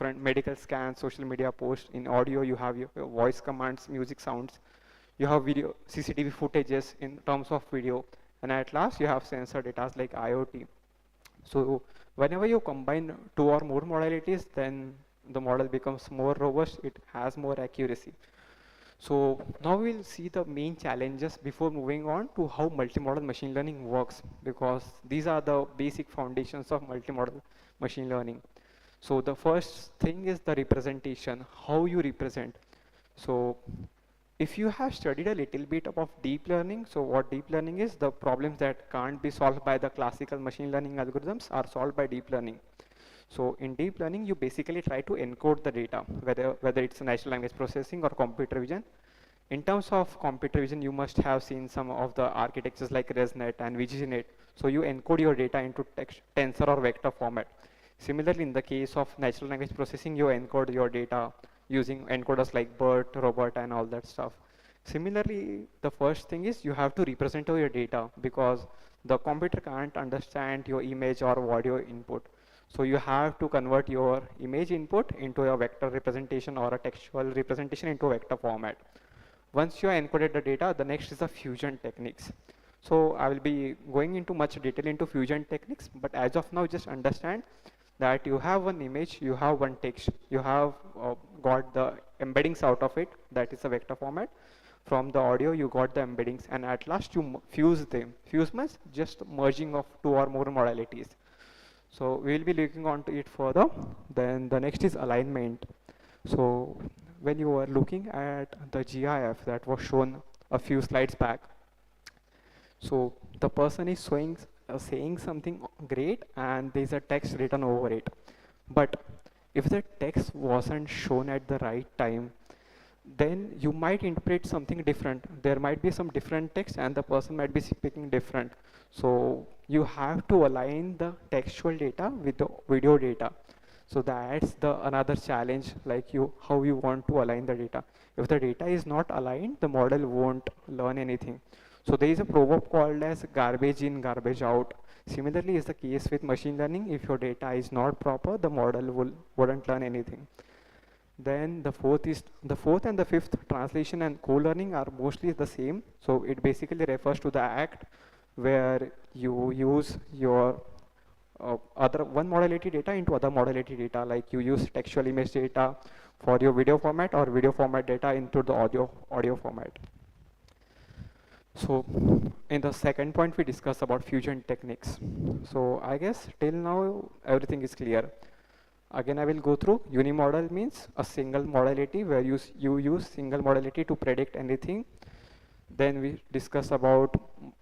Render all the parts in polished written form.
different medical scans, social media posts. In audio, you have your voice commands, music sounds. You have video, CCTV footages in terms of video. And at last, you have sensor data like IoT. So whenever you combine two or more modalities, then the model becomes more robust, it has more accuracy. So now we'll see the main challenges before moving on to how multimodal machine learning works, because these are the basic foundations of multimodal machine learning. So the first thing is the representation, how you represent. So if you have studied a little bit about deep learning, so what deep learning is, the problems that can't be solved by the classical machine learning algorithms are solved by deep learning. So in deep learning, you basically try to encode the data, whether it's natural language processing or computer vision. In terms of computer vision, you must have seen some of the architectures like ResNet and VGGNet. So you encode your data into text, tensor or vector format. Similarly, in the case of natural language processing, you encode your data using encoders like BERT, robot, and all that stuff. Similarly, the first thing is you have to represent your data, because the computer can't understand your image or audio input. So you have to convert your image input into a vector representation or a textual representation into a vector format. Once you have encoded the data, the next is the fusion techniques. So I will be going into much detail into fusion techniques, but as of now, just understand that you have one image, you have one text, you have got the embeddings out of it, that is a vector format. From the audio, you got the embeddings, and at last you fuse them. Fuse means just merging of two or more modalities. So we will be looking on to it further. Then the next is alignment. So when you are looking at the GIF that was shown a few slides back, so the person is saying something great and there's a text written over it. But if the text wasn't shown at the right time, then you might interpret something different. There might be some different text and the person might be speaking different. So you have to align the textual data with the video data. So that's the another challenge, like how you want to align the data. If the data is not aligned, the model won't learn anything. So there is a proverb called as garbage in, garbage out. Similarly is the case with machine learning. If your data is not proper, the model wouldn't learn anything. Then the fourth and the fifth, translation and co-learning, are mostly the same. So it basically refers to the act where you use your other one modality data into other modality data, like you use textual image data for your video format or video format data into the audio format. So in the second point, we discuss about fusion techniques. So I guess till now everything is clear. Again, I will go through. Unimodal means a single modality where you use single modality to predict anything. Then we discuss about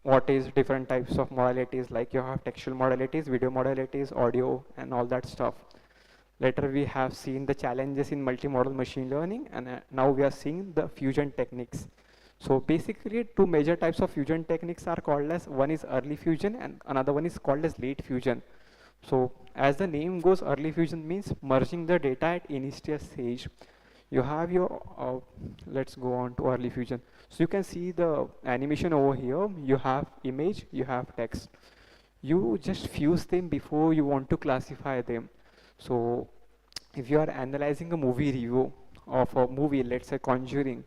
what is different types of modalities, like you have textual modalities, video modalities, audio, and all that stuff. Later we have seen the challenges in multimodal machine learning, and now we are seeing the fusion techniques. So basically two major types of fusion techniques are called as, one is early fusion and another one is called as late fusion. So as the name goes, early fusion means merging the data at initial stage. You have your, let's go on to early fusion. So you can see the animation over here. You have image, you have text. You just fuse them before you want to classify them. So if you are analyzing a movie review of a movie, let's say Conjuring,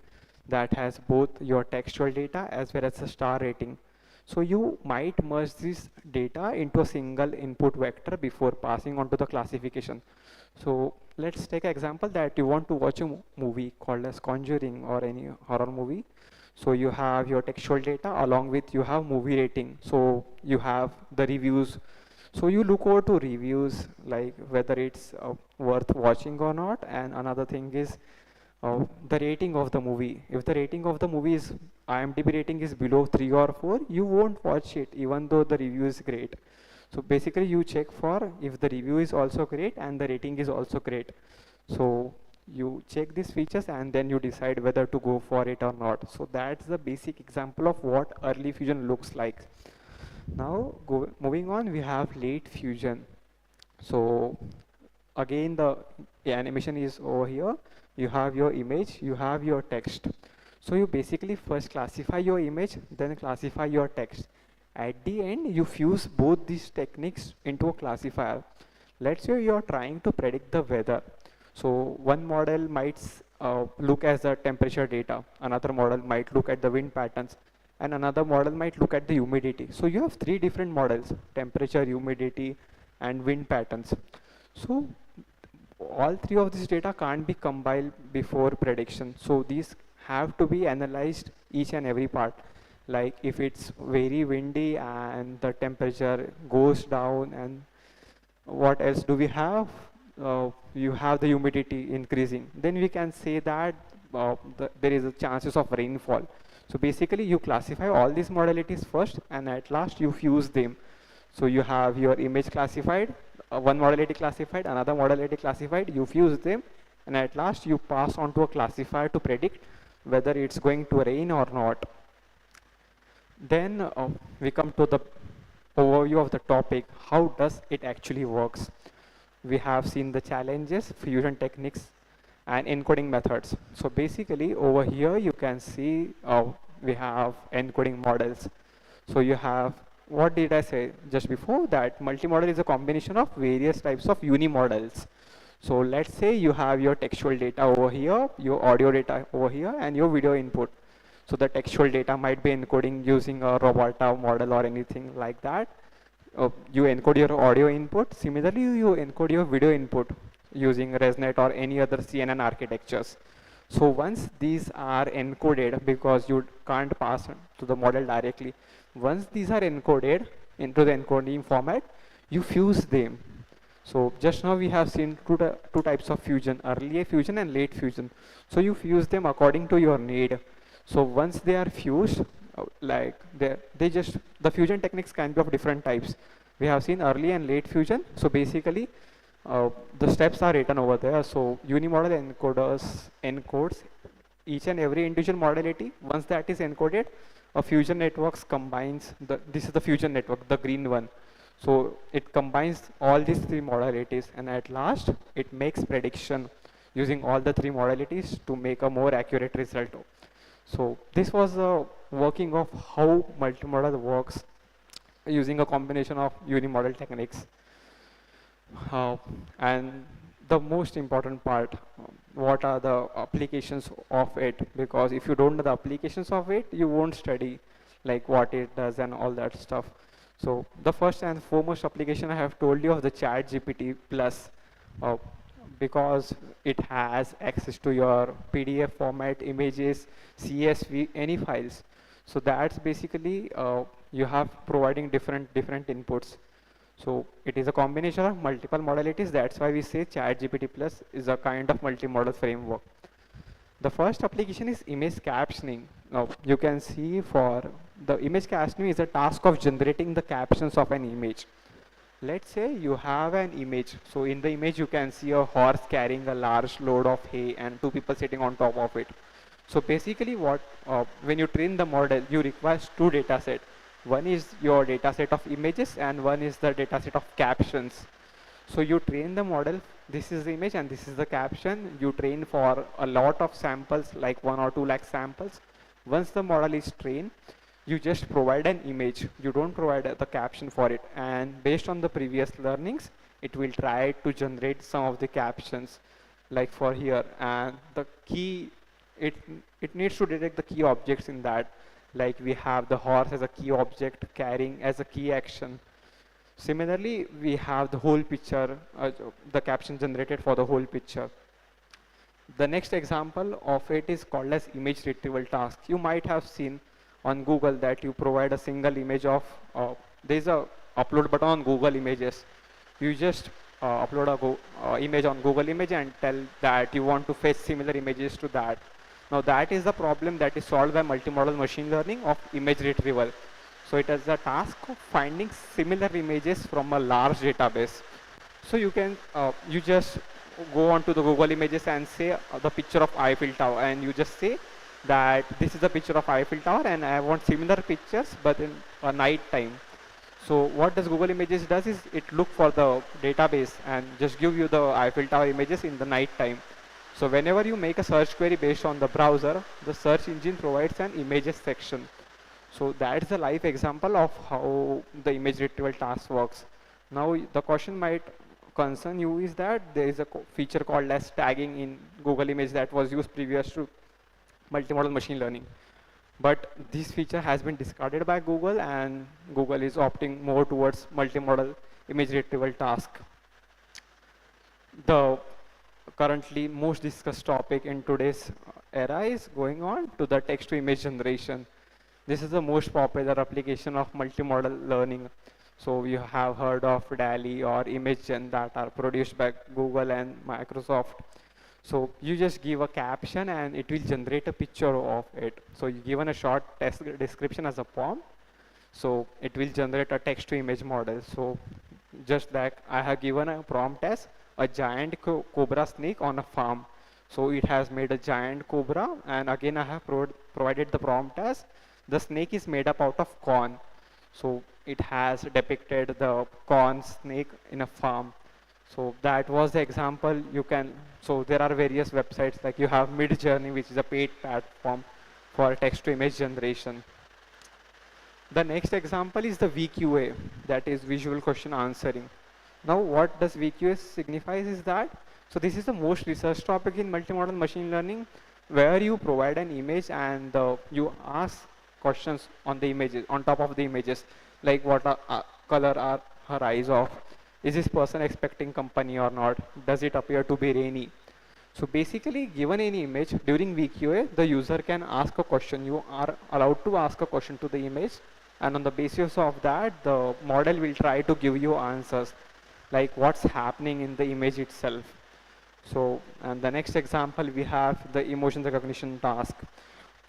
that has both your textual data as well as the star rating. So you might merge this data into a single input vector before passing on to the classification. So let's take an example that you want to watch a movie called as Conjuring or any horror movie. So you have your textual data along with you have movie rating. So you have the reviews. So you look over to reviews, like whether it's worth watching or not. And another thing is the rating of the movie. If the rating of the movie is, IMDb rating is below 3 or 4, you won't watch it even though the review is great. So basically you check for if the review is also great and the rating is also great. So you check these features and then you decide whether to go for it or not. So that's the basic example of what early fusion looks like. Now moving on, we have late fusion. So again, the animation is over here. You have your image, you have your text. So you basically first classify your image, then classify your text. At the end, you fuse both these techniques into a classifier. Let's say you are trying to predict the weather. So one model might look as the temperature data, another model might look at the wind patterns, and another model might look at the humidity. So you have three different models: temperature, humidity, and wind patterns. So all three of these data can't be compiled before prediction. So these have to be analyzed each and every part. Like if it's very windy and the temperature goes down, and what else do we have? You have the humidity increasing. Then we can say that there is a chances of rainfall. So basically you classify all these modalities first, and at last you fuse them. So you have your image classified, one modality classified, another modality classified, you fuse them, and at last you pass on to a classifier to predict whether it's going to rain or not. Then we come to the overview of the topic. How does it actually works? We have seen the challenges, fusion techniques, and encoding methods. So basically over here you can see we have encoding models. So you have, what did I say just before, that multimodal is a combination of various types of unimodals. So let's say you have your textual data over here, your audio data over here, and your video input. So the textual data might be encoding using a Robota model or anything like that. You encode your audio input. Similarly, you encode your video input using ResNet or any other CNN architectures. So once these are encoded, because you can't pass to the model directly, once these are encoded into the encoding format, you fuse them. So just now we have seen two types of fusion: early fusion and late fusion. So you fuse them according to your need. So once they are fused, like the fusion techniques can be of different types. We have seen early and late fusion. So basically the steps are written over there. So unimodal encoders encodes each and every individual modality. Once that is encoded, a fusion networks combines this is the fusion network, the green one. So it combines all these three modalities, and at last it makes prediction using all the three modalities to make a more accurate result. So this was a working of how multimodal works using a combination of unimodal techniques. And the most important part, what are the applications of it? Because if you don't know the applications of it, you won't study like what it does and all that stuff. So the first and foremost application I have told you of the Chat GPT Plus, because it has access to your PDF format, images, CSV, any files. So that's basically you have providing different inputs. So it is a combination of multiple modalities. That's why we say ChatGPT Plus is a kind of multimodal framework. The first application is image captioning. Now you can see for the image captioning is a task of generating the captions of an image. Let's say you have an image. So in the image you can see a horse carrying a large load of hay and two people sitting on top of it. So basically what when you train the model, you require two data sets. One is your data set of images and one is the data set of captions. So you train the model, this is the image and this is the caption. You train for a lot of samples, like 1 or 2 lakh samples. Once the model is trained, you just provide an image. You don't provide the caption for it. And based on the previous learnings, it will try to generate some of the captions, like for here. And the key, it needs to detect the key objects in that. Like we have the horse as a key object, carrying as a key action. Similarly, we have the whole picture, the caption generated for the whole picture. The next example of it is called as image retrieval task. You might have seen on Google that you provide a single image of, there's a upload button on Google Images. You just upload a image on Google Image and tell that you want to fetch similar images to that. Now that is the problem that is solved by multimodal machine learning of image retrieval. So it is a task of finding similar images from a large database. So you can, you just go onto the Google Images and say the picture of Eiffel Tower, and you just say that this is the picture of Eiffel Tower and I want similar pictures but in a night time. So what does Google Images does is it look for the database and just give you the Eiffel Tower images in the night time. So whenever you make a search query based on the browser, the search engine provides an images section. So that's a live example of how the image retrieval task works. Now the question might concern you is that there is a feature called as tagging in Google Image that was used previous to multimodal machine learning. But this feature has been discarded by Google, and Google is opting more towards multimodal image retrieval task. The currently most discussed topic in today's era is going on to the text to image generation. This is the most popular application of multimodal learning. So you have heard of DALL-E or ImageGen that are produced by Google and Microsoft. So you just give a caption and it will generate a picture of it. So you given a short text description as a prompt. So it will generate a text to image model. So just like I have given a prompt as a giant cobra snake on a farm. So it has made a giant cobra, and again I have provided the prompt as the snake is made up out of corn. So it has depicted the corn snake in a farm. So that was the example. You can, so there are various websites, like you have Midjourney, which is a paid platform for text to image generation. The next example is the VQA, that is visual question answering. Now what does VQA signifies is that, so this is the most researched topic in multimodal machine learning, where you provide an image and you ask questions on the images, on top of the images, like what color are her eyes of, is this person expecting company or not, does it appear to be rainy. So basically, given any image, during VQA, the user can ask a question. You are allowed to ask a question to the image, and on the basis of that, the model will try to give you answers, like what's happening in the image itself. So, and the next example, we have the emotion recognition task.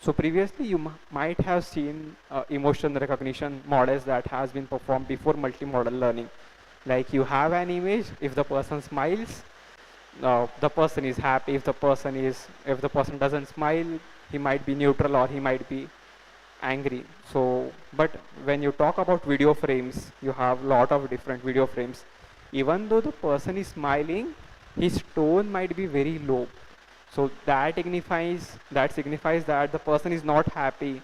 So previously, you might have seen emotion recognition models that has been performed before multimodal learning. Like you have an image, if the person smiles, the person is happy. If the person doesn't smile, he might be neutral or he might be angry. So, but when you talk about video frames, you have a lot of different video frames. Even though the person is smiling, his tone might be very low. So that signifies that the person is not happy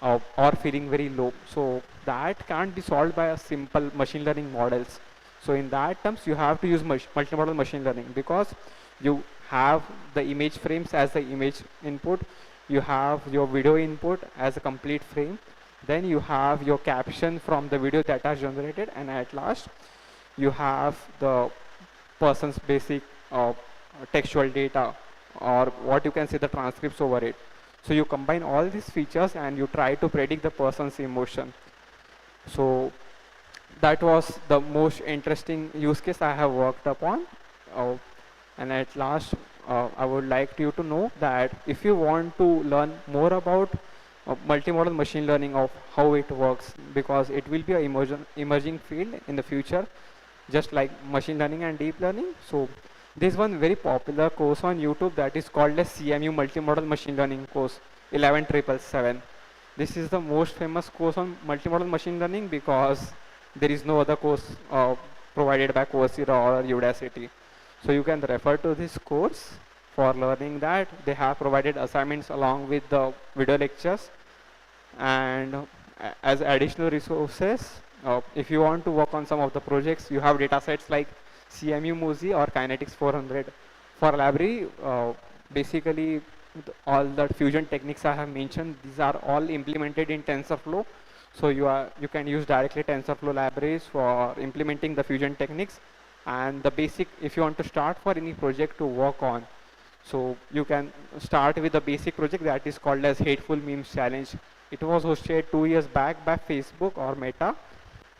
or feeling very low. So that can't be solved by a simple machine learning models. So in that terms, you have to use multimodal machine learning, because you have the image frames as the image input, you have your video input as a complete frame, then you have your caption from the video that are generated, and at last you have the person's basic textual data, or what you can say, the transcripts over it. So you combine all these features and you try to predict the person's emotion. So that was the most interesting use case I have worked upon. And at last, I would like you to know that if you want to learn more about multimodal machine learning, of how it works, because it will be an emerging field in the future, just like machine learning and deep learning. So there's one very popular course on YouTube that is called as CMU Multimodal Machine Learning course 11777. This is the most famous course on multimodal machine learning, because there is no other course provided by Coursera or Udacity. So you can refer to this course for learning that. They have provided assignments along with the video lectures, and as additional resources, if you want to work on some of the projects, you have datasets like CMU Mozi or Kinetics 400. For library, basically all the fusion techniques I have mentioned, these are all implemented in TensorFlow. So you can use directly TensorFlow libraries for implementing the fusion techniques. And the basic, if you want to start for any project to work on, so you can start with the basic project that is called as Hateful Memes Challenge. It was hosted 2 years back by Facebook or Meta,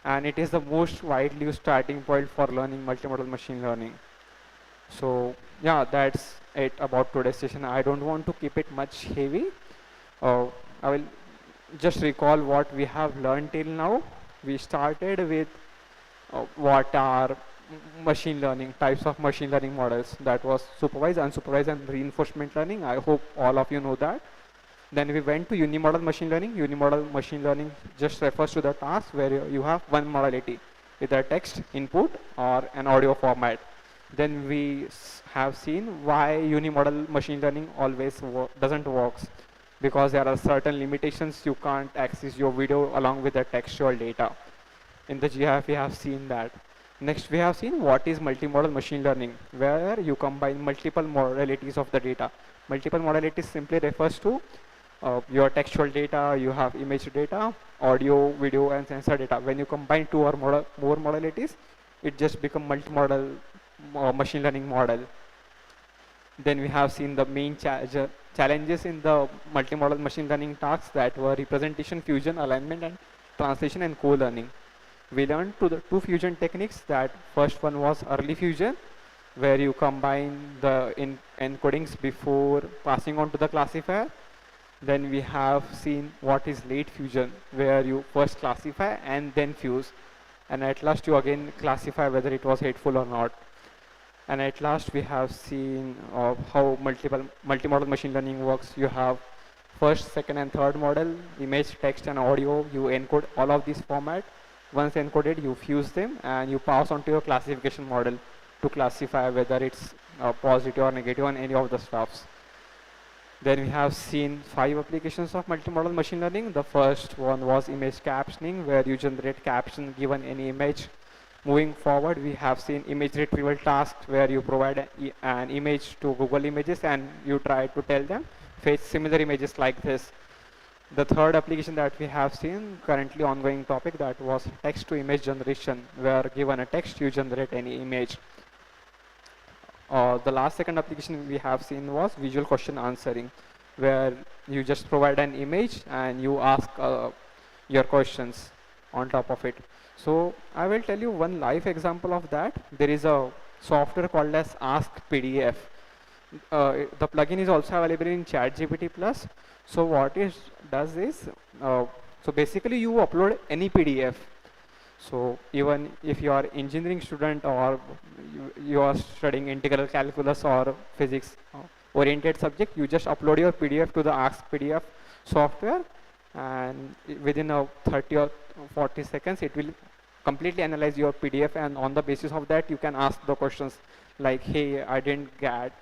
and it is the most widely used starting point for learning multimodal machine learning. So yeah, that's it about today's session. I don't want to keep it much heavy. I will just recall what we have learned till now. We started with what are machine learning, types of machine learning models. That was supervised, unsupervised, and reinforcement learning. I hope all of you know that. Then we went to unimodal machine learning. Unimodal machine learning just refers to the task where you have one modality, either text input or an audio format. Then we have seen why unimodal machine learning always doesn't work, because there are certain limitations. You can't access your video along with the textual data. In the GIF, we have seen that. Next, we have seen what is multimodal machine learning, where you combine multiple modalities of the data. Multiple modalities simply refers to your textual data, you have image data, audio, video, and sensor data. When you combine two or more modalities, it just becomes multimodal machine learning model. Then we have seen the main challenges in the multimodal machine learning tasks that were representation, fusion, alignment, and translation and co-learning. We learned the two fusion techniques. That first one was early fusion, where you combine the encodings before passing on to the classifier. Then we have seen what is late fusion, where you first classify and then fuse. And at last you again classify whether it was hateful or not. And at last we have seen how multimodal machine learning works. You have first, second, and third model, image, text, and audio. You encode all of these format. Once encoded, you fuse them and you pass on to your classification model to classify whether it's positive or negative on any of the stuffs. Then we have seen 5 applications of multimodal machine learning. The first one was image captioning, where you generate caption given any image. Moving forward, we have seen image retrieval tasks, where you provide an image to Google Images and you try to tell them fetch similar images like this. The third application that we have seen, currently ongoing topic, that was text to image generation, where given a text you generate any image. The last second application we have seen was visual question answering, where you just provide an image and you ask your questions on top of it. So I will tell you one live example of that. There is a software called as Ask PDF. The plugin is also available in ChatGPT Plus. So what it does is, so basically you upload any PDF. So even if you are engineering student or you are studying integral calculus or physics oriented subject, you just upload your PDF to the Ask PDF software, and within a 30 or 40 seconds it will completely analyze your PDF, and on the basis of that you can ask the questions like, hey, I didn't get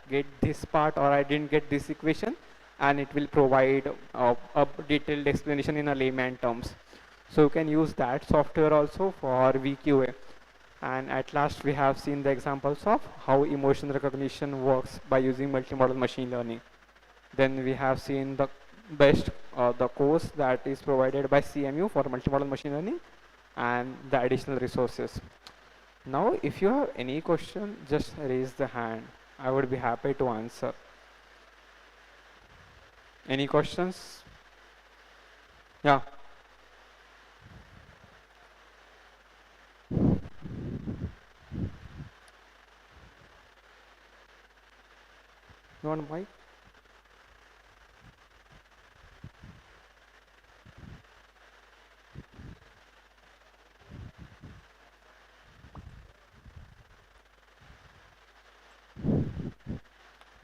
this part, or I didn't get this equation, and it will provide a detailed explanation in a layman terms. So you can use that software also for VQA. And at last we have seen the examples of how emotion recognition works by using multimodal machine learning. Then we have seen the the course that is provided by CMU for multimodal machine learning and the additional resources. Now if you have any question, just raise the hand. I would be happy to answer. Any questions? Yeah. You want mic?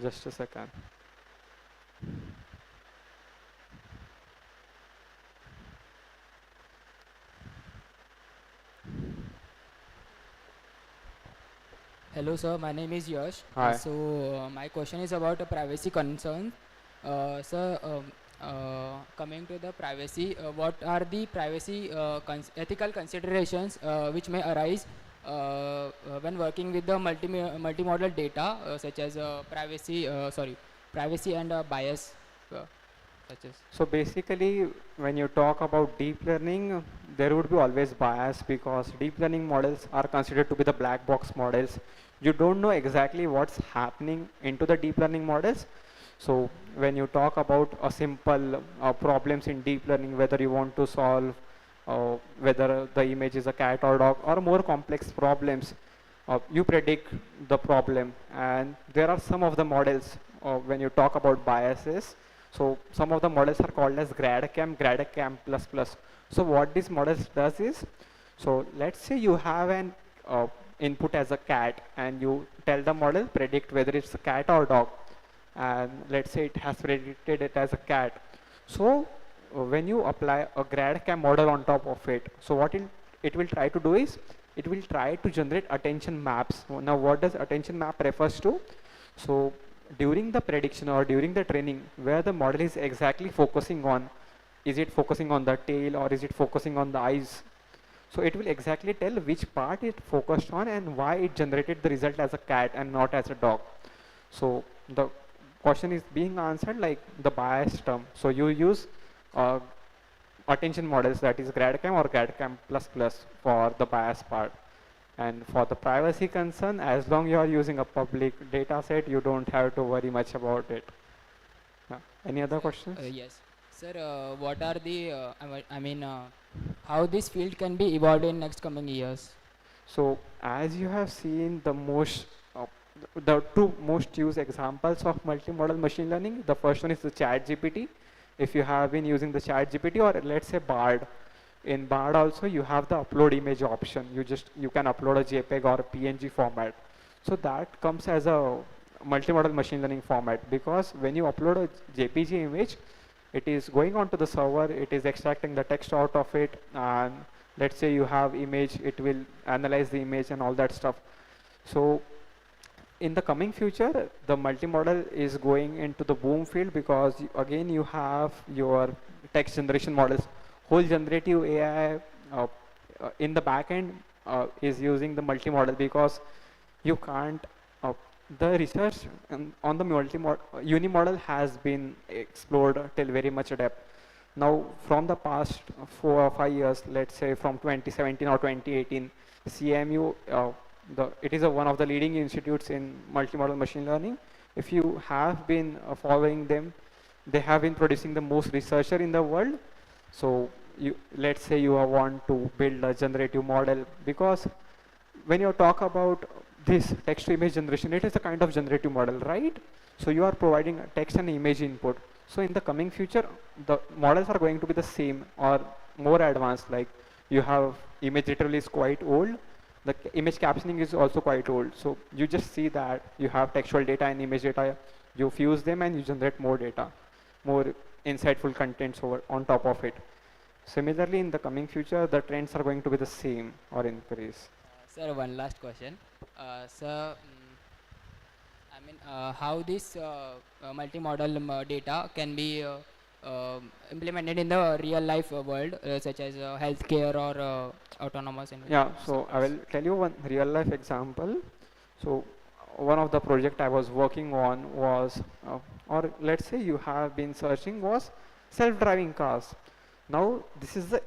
Just a second. Hello, sir. My name is Yash. Hi. My question is about a privacy concern. Sir, coming to the privacy, what are the privacy ethical considerations which may arise when working with the multimodal data, such as privacy and bias, such as. So basically, when you talk about deep learning, there would be always bias, because deep learning models are considered to be the black box models. You don't know exactly what's happening into the deep learning models. So when you talk about a simple problems in deep learning, whether you want to solve whether the image is a cat or dog, or more complex problems, you predict the problem. And there are some of the models when you talk about biases. So some of the models are called as GradCam plus. So what this models does is, so let's say you have an input as a cat, and you tell the model predict whether it's a cat or dog, and let's say it has predicted it as a cat. So when you apply a GradCam model on top of it, so what it will try to do is, it will try to generate attention maps. Now what does attention map refers to? So during the prediction or during the training, where the model is exactly focusing on, is it focusing on the tail or is it focusing on the eyes? So it will exactly tell which part it focused on and why it generated the result as a cat and not as a dog. So the question is being answered like the bias term. So you use uh, attention models, that is GradCam or GradCam plus plus for the bias part. And for the privacy concern, as long you are using a public data set, you don't have to worry much about it. Any other Sir, questions? yes. Sir, what are the, how this field can be evolved in next coming years? So as you have seen uh, the two most used examples of multimodal machine learning, the first one is the chat GPT. If you have been using the chat GPT or let's say Bard, in Bard also you have the upload image option. You can upload a JPEG or a PNG format. So that comes as a multimodal machine learning format, because when you upload a JPG image, it is going onto the server, it is extracting the text out of it, and let's say you have image, it will analyze the image and all that stuff. So in the coming future, the multimodal is going into the boom field, because again you have your text generation models. Whole generative AI in the back end is using the multimodal, because you can't uh, the research on the unimodal has been explored till very much depth. Now from the past 4 or 5 years, let's say from 2017 or 2018, CMU it is one of the leading institutes in multimodal machine learning. If you have been following them, they have been producing the most researcher in the world. So let's say you want to build a generative model, because when you talk about this text to image generation, it is a kind of generative model, right? So you are providing a text and image input. So in the coming future, the models are going to be the same or more advanced. Like you have image literally is quite old. The image captioning is also quite old. So you just see that you have textual data and image data. You fuse them and you generate more data, more insightful contents over on top of it. Similarly, in the coming future, the trends are going to be the same or increase. Sir, one last question. Sir, how this multimodal data can be implemented in the real life world, such as healthcare or autonomous Yeah, so I sectors? will tell you one real life example. So one of the project I was working on was, or let's say you have been searching was self-driving cars. Now this is the